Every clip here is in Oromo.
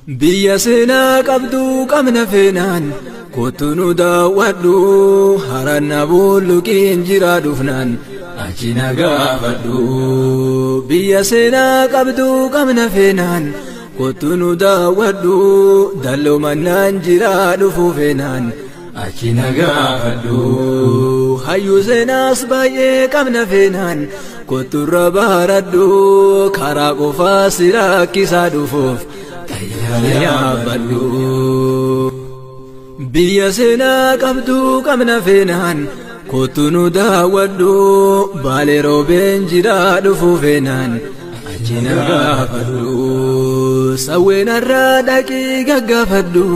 biyya seenaa qabdu qabna feenaan kottu nu daawwadhu haranna bulluqiin jira dhufnaan achi na gaafadhu biyya seenaa qabdu qabna feenaan kottu nu daawwadhu dalloo mannaan jira dhufu feenaan achi na gaafadhu hayyuu seenaas baay'ee qabna feenaan kottu irra baaradhu karaa qofaa si rakkisaa dhufuuf yaabadhu biyya seenaa qabdu qabna feenaan kottu nu daawwadhu baalee roobeen jira dhufu feenaan achi na gaafadhu sawween irraa dhaqii gaggaafadhu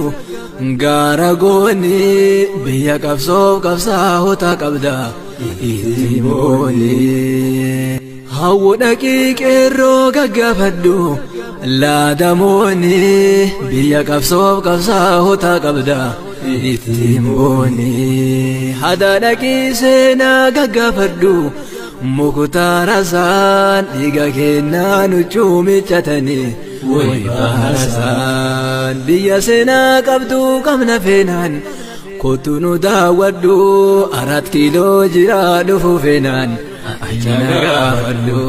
gaara gooni biyya qabsoof qabsaa'ota qabda itti mooni hawwu dhaqii qeerroo gaggaafadhu laadamooni biyya qabsoof qabsaa'ota qabda itti mooni hada dhaqii seenaa gaggaafadhu mukutaarasaan dhiiga kennaa nu cuumichatanii waybaasaan biyya seenaa qabdu qabna feenaan kottu nu daawwadhu 4 kiiloo jira dhufu feenaan achi na gaafadhu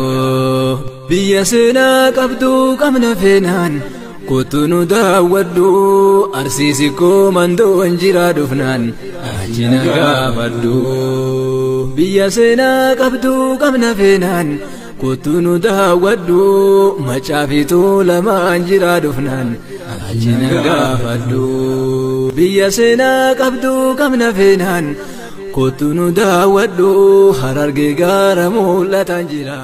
biyya seenaa qabdu qabna feenaan kottu nu daawwadhu arsiisi koo mandoon jira dhufnaan achi na gaafadhu biyya seenaa qabdu qabna feenaan kottu nu daawwadhu macaafitu lamaan jira dhufnaan achi na gaafadhu biyya seenaa qabdu qabna feenaan kottu nu daawwadhu harargee gaara mul'atan jira.